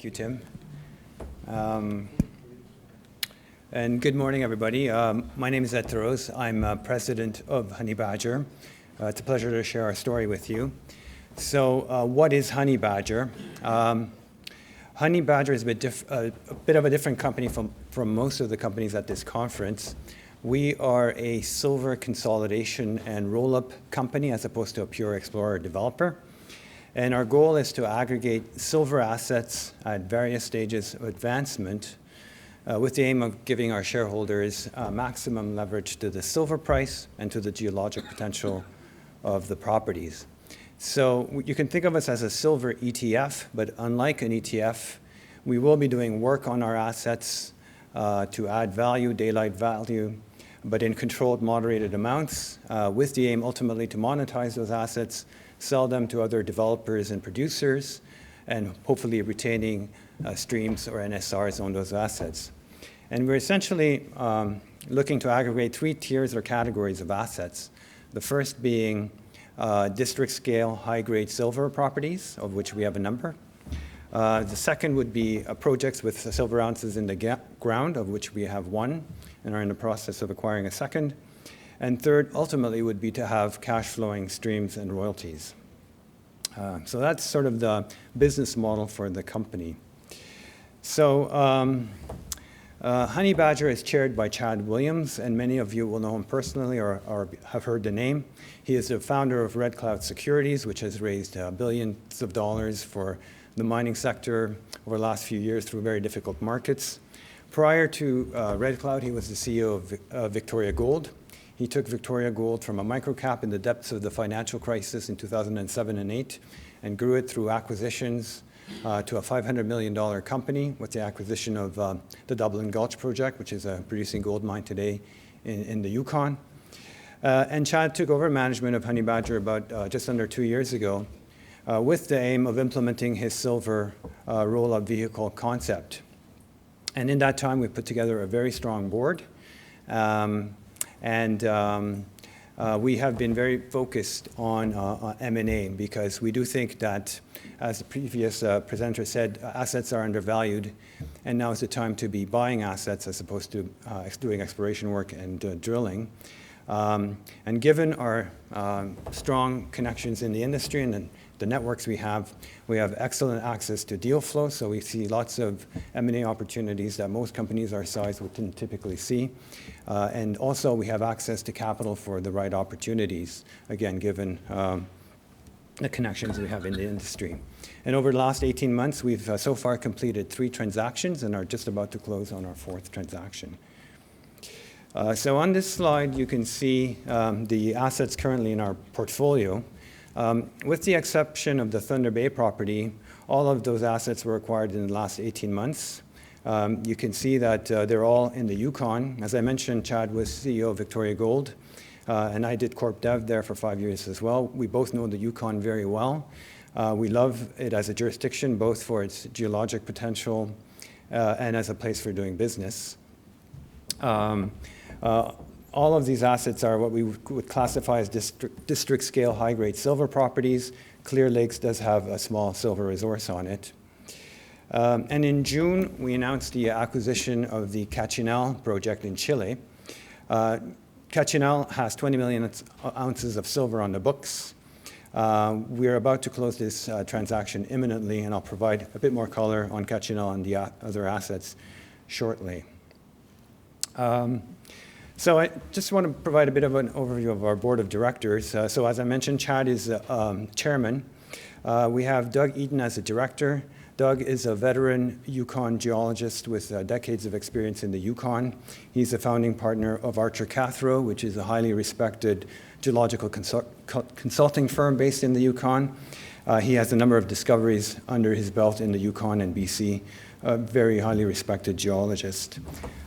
Thank you, Tim. And good morning, everybody. My name is Ed Thorose. I'm president of Honey Badger. It's a pleasure to share our story with you. So what is Honey Badger? Honey Badger is a bit of a different company from most of the companies at this conference. We are a silver consolidation and roll-up company as opposed to a pure explorer developer. And our goal is to aggregate silver assets at various stages of advancement with the aim of giving our shareholders maximum leverage to the silver price and to the geologic potential of the properties. So you can think of us as a silver ETF, but unlike an ETF, we will be doing work on our assets to add value, daylight value, but in controlled, moderated amounts, with the aim ultimately to monetize those assets, sell them to other developers and producers, and hopefully retaining streams or NSRs on those assets. And we're essentially looking to aggregate three tiers or categories of assets. The first being district scale high-grade silver properties, of which we have a number. The second would be projects with silver ounces in the ground, of which we have one and are in the process of acquiring a second. And third, ultimately, would be to have cash flowing streams and royalties. So that's sort of the business model for the company. So Honey Badger is chaired by Chad Williams, and many of you will know him personally or have heard the name. He is the founder of Red Cloud Securities, which has raised billions of dollars for the mining sector over the last few years through very difficult markets. Prior to Red Cloud, he was the CEO of Victoria Gold. He took Victoria Gold from a microcap in the depths of the financial crisis in 2007 and 8 and grew it through acquisitions to a $500 million company with the acquisition of the Dublin Gulch project, which is a producing gold mine today in the Yukon. And Chad took over management of Honey Badger about just under 2 years ago with the aim of implementing his silver roll-up vehicle concept. And in that time, we put together a very strong board. We have been very focused on M&A because we do think that, as the previous presenter said, assets are undervalued, and now is the time to be buying assets as opposed to doing exploration work and drilling. And given our strong connections in the industry and the networks we have excellent access to deal flow, so we see lots of M&A opportunities that most companies our size wouldn't typically see. And also we have access to capital for the right opportunities, again, given the connections we have in the industry. And over the last 18 months, we've so far completed 3 transactions and are just about to close on our 4th transaction. So on this slide, you can see the assets currently in our portfolio. With the exception of the Thunder Bay property, all of those assets were acquired in the last 18 months. You can see that they're all in the Yukon. As I mentioned, Chad was CEO of Victoria Gold, and I did Corp Dev there for 5 years as well. We both know the Yukon very well. We love it as a jurisdiction, both for its geologic potential and as a place for doing business. All of these assets are what we would classify as district scale high-grade silver properties. Clear Lakes does have a small silver resource on it. And in June, we announced the acquisition of the Cachinal project in Chile. Cachinal has 20 million ounces of silver on the books. We're about to close this transaction imminently, and I'll provide a bit more color on Cachinal and the other assets shortly. So I just want to provide a bit of an overview of our board of directors. So as I mentioned, Chad is chairman. We have Doug Eaton as a director. Doug is a veteran Yukon geologist with decades of experience in the Yukon. He's a founding partner of Archer Cathro, which is a highly respected geological consulting firm based in the Yukon. He has a number of discoveries under his belt in the Yukon and BC, a very highly respected geologist.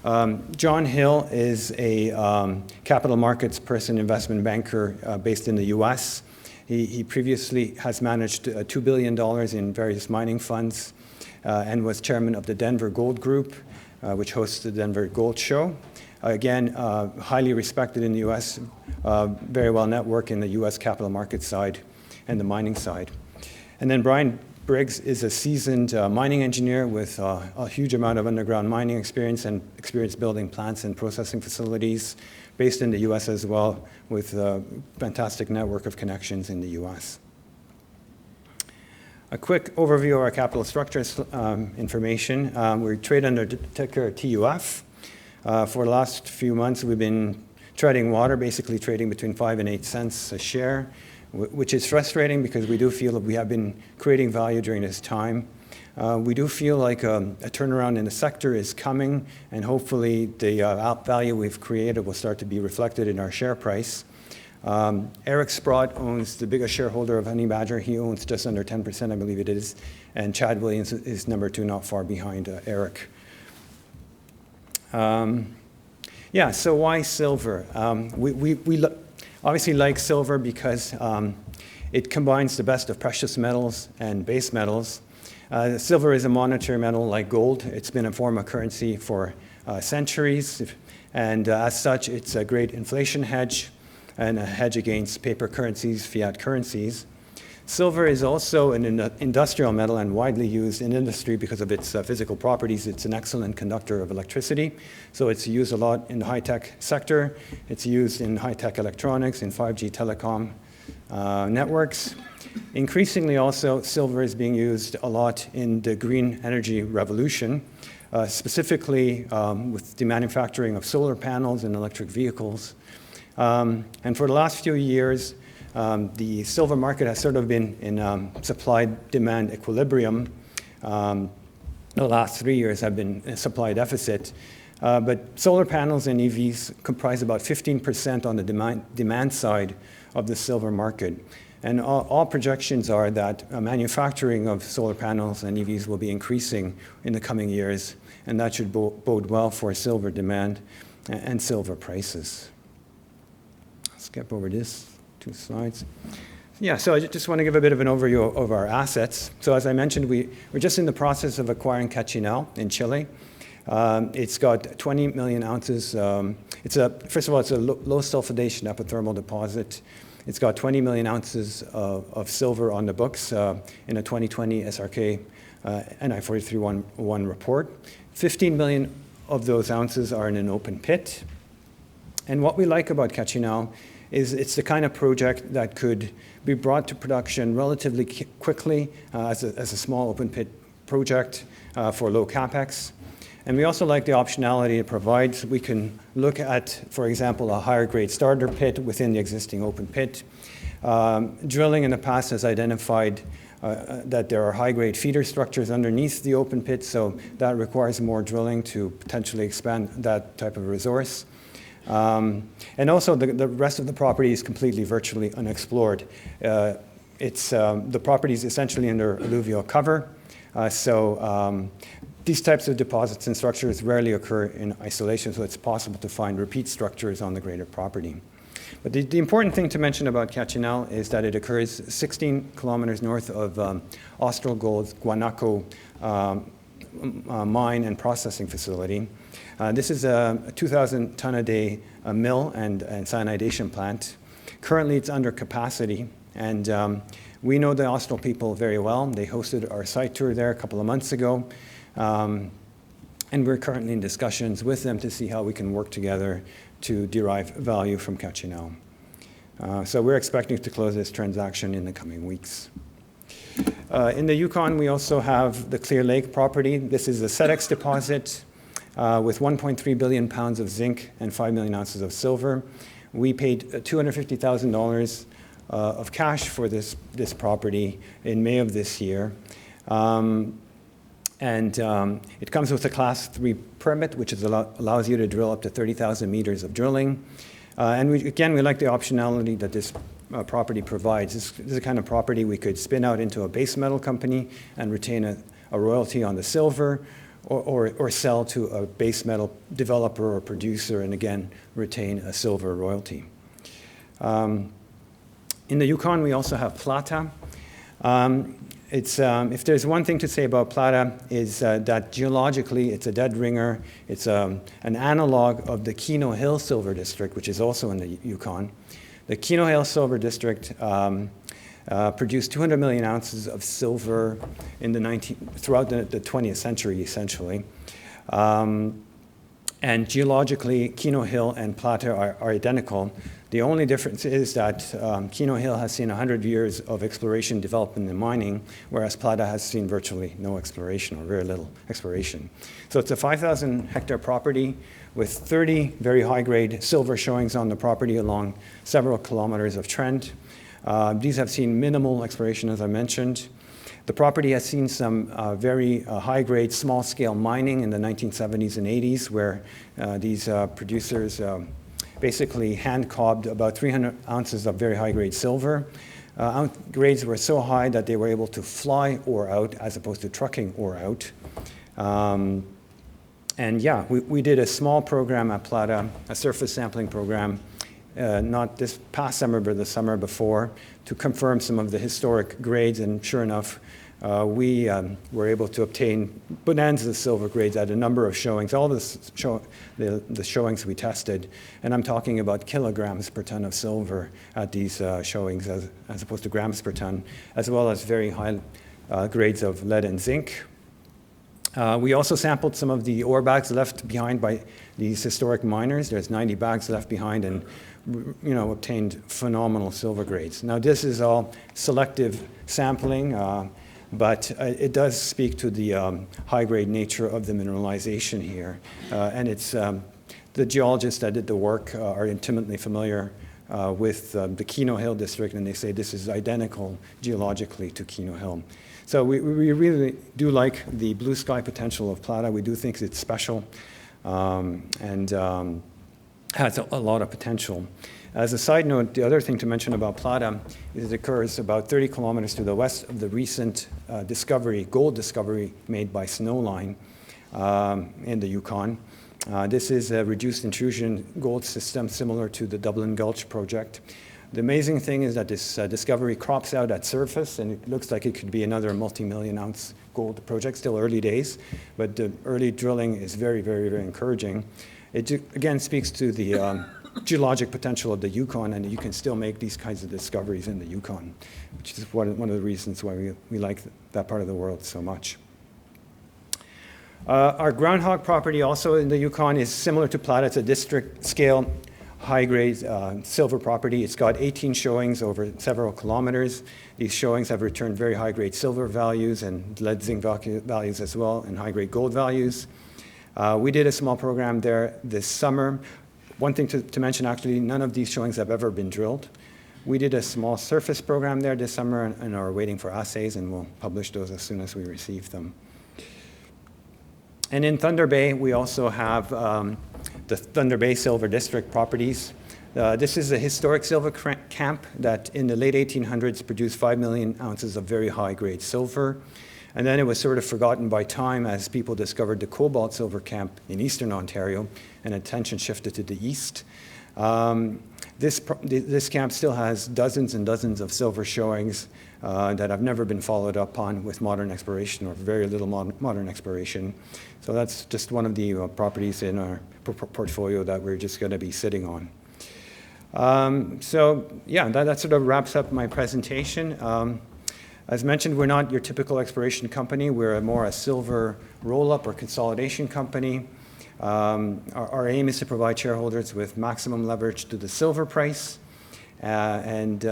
John Hill is a capital markets person, investment banker based in the US. He previously has managed $2 billion in various mining funds and was chairman of the Denver Gold Group, which hosts the Denver Gold Show. Again, highly respected in the US, very well networked in the US capital market side and the mining side. And then Brian Briggs is a seasoned mining engineer with a huge amount of underground mining experience and experience building plants and processing facilities based in the U.S. as well, with a fantastic network of connections in the U.S. A quick overview of our capital structures information. We trade under ticker TUF. For the last few months, we've been treading water, basically trading between 5 and 8 cents a share, which is frustrating because we do feel that we have been creating value during this time. We do feel like a turnaround in the sector is coming, and hopefully the value we've created will start to be reflected in our share price. Eric Sprott owns the biggest shareholder of Honey Badger. He owns just under 10%, I believe it is, and Chad Williams is number 2, not far behind Eric. Yeah, so why silver? We obviously like silver because it combines the best of precious metals and base metals. Silver is a monetary metal like gold. It's been a form of currency for centuries, and as such, it's a great inflation hedge and a hedge against paper currencies, fiat currencies. Silver is also an industrial metal and widely used in industry because of its physical properties. It's an excellent conductor of electricity, so it's used a lot in the high-tech sector. It's used in high-tech electronics, in 5G telecom networks. Increasingly also, silver is being used a lot in the green energy revolution, specifically with the manufacturing of solar panels and electric vehicles. And for the last few years, the silver market has sort of been in supply-demand equilibrium. The last 3 years have been a supply deficit. But solar panels and EVs comprise about 15% on the demand side of the silver market. And all projections are that manufacturing of solar panels and EVs will be increasing in the coming years, and that should bode well for silver demand and silver prices. Skip over this 2 slides. Yeah, so I just want to give a bit of an overview of our assets. So as I mentioned, we're just in the process of acquiring Cachinal in Chile. It's got 20 million ounces. First of all, it's a low sulfidation epithermal deposit. It's got 20 million ounces of silver on the books in a 2020 SRK NI 43-1 report. 15 million of those ounces are in an open pit. And what we like about Cachinal is it's the kind of project that could be brought to production relatively quickly as a small open pit project for low capex. And we also like the optionality it provides. We can look at, for example, a higher grade starter pit within the existing open pit. Drilling in the past has identified that there are high grade feeder structures underneath the open pit, so that requires more drilling to potentially expand that type of resource. And also the rest of the property is completely virtually unexplored. The property is essentially under alluvial cover, so these types of deposits and structures rarely occur in isolation, so it's possible to find repeat structures on the greater property. But the important thing to mention about Cachinal is that it occurs 16 kilometers north of Austral-Gold's Guanaco mine and processing facility. This is a 2,000 ton a day mill and cyanidation plant. Currently, it's under capacity, and we know the Austral people very well. They hosted our site tour there a couple of months ago, and we're currently in discussions with them to see how we can work together to derive value from Cachinal. So we're expecting to close this transaction in the coming weeks. In the Yukon, we also have the Clear Lake property. This is a SEDEX deposit with 1.3 billion pounds of zinc and 5 million ounces of silver. We paid $250,000 of cash for this property in May of this year. It comes with a Class 3 permit, which allows you to drill up to 30,000 meters of drilling. And we like the optionality that this property provides. This is the kind of property we could spin out into a base metal company and retain a royalty on the silver, or sell to a base metal developer or producer and again retain a silver royalty. In the Yukon, we also have Plata. If there's one thing to say about Plata is that geologically it's a dead ringer. It's an analog of the Keno Hill Silver District, which is also in the Yukon. The Keno Hill Silver District produced 200 million ounces of silver throughout the 20th century, essentially. And geologically, Keno Hill and Plata are identical. The only difference is that Keno Hill has seen 100 years of exploration, development, and mining, whereas Plata has seen virtually no exploration or very little exploration. So it's a 5,000 hectare property with 30 very high-grade silver showings on the property along several kilometers of trend. These have seen minimal exploration, as I mentioned. The property has seen some very high-grade, small-scale mining in the 1970s and 80s, where these producers basically hand-cobbed about 300 ounces of very high-grade silver. Grades were so high that they were able to fly ore out as opposed to trucking ore out. And yeah, we did a small program at Plata, a surface sampling program, not this past summer, but the summer before, to confirm some of the historic grades, and sure enough, we were able to obtain bonanza silver grades at a number of showings, all the showings we tested, and I'm talking about kilograms per ton of silver at these showings as opposed to grams per ton, as well as very high grades of lead and zinc. We also sampled some of the ore bags left behind by these historic miners. There's 90 bags left behind, and obtained phenomenal silver grades. Now this is all selective sampling, but it does speak to the high-grade nature of the mineralization here. And it's the geologists that did the work are intimately familiar with the Keno Hill district, and they say this is identical geologically to Keno Hill. So we really do like the blue sky potential of Plata. We do think it's special and has a lot of potential. As a side note, the other thing to mention about Plata is it occurs about 30 kilometers to the west of the recent gold discovery made by Snowline in the Yukon. This is a reduced intrusion gold system similar to the Dublin Gulch project. The amazing thing is that this discovery crops out at surface, and it looks like it could be another multi-million ounce gold project, still early days, but the early drilling is very, very, very encouraging. It again speaks to the geologic potential of the Yukon, and you can still make these kinds of discoveries in the Yukon, which is one of the reasons why we like that part of the world so much. Our Groundhog property also in the Yukon is similar to Plata. It's a district scale, high-grade silver property. It's got 18 showings over several kilometers. These showings have returned very high-grade silver values and lead zinc values as well, and high-grade gold values. We did a small program there this summer. One thing to mention, actually, none of these showings have ever been drilled. We did a small surface program there this summer and are waiting for assays, and we'll publish those as soon as we receive them. And in Thunder Bay, we also have the Thunder Bay Silver District properties. This is a historic silver camp that in the late 1800s produced 5 million ounces of very high-grade silver. And then it was sort of forgotten by time as people discovered the cobalt silver camp in eastern Ontario, and attention shifted to the east. This camp still has dozens and dozens of silver showings that have never been followed up on with modern exploration, or very little modern exploration. So that's just one of the properties in our portfolio that we're just going to be sitting on. So yeah, that sort of wraps up my presentation. As mentioned, we're not your typical exploration company. We're more a silver roll-up or consolidation company. Our aim is to provide shareholders with maximum leverage to the silver price. And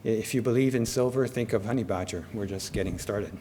if you believe in silver, think of Honey Badger. We're just getting started.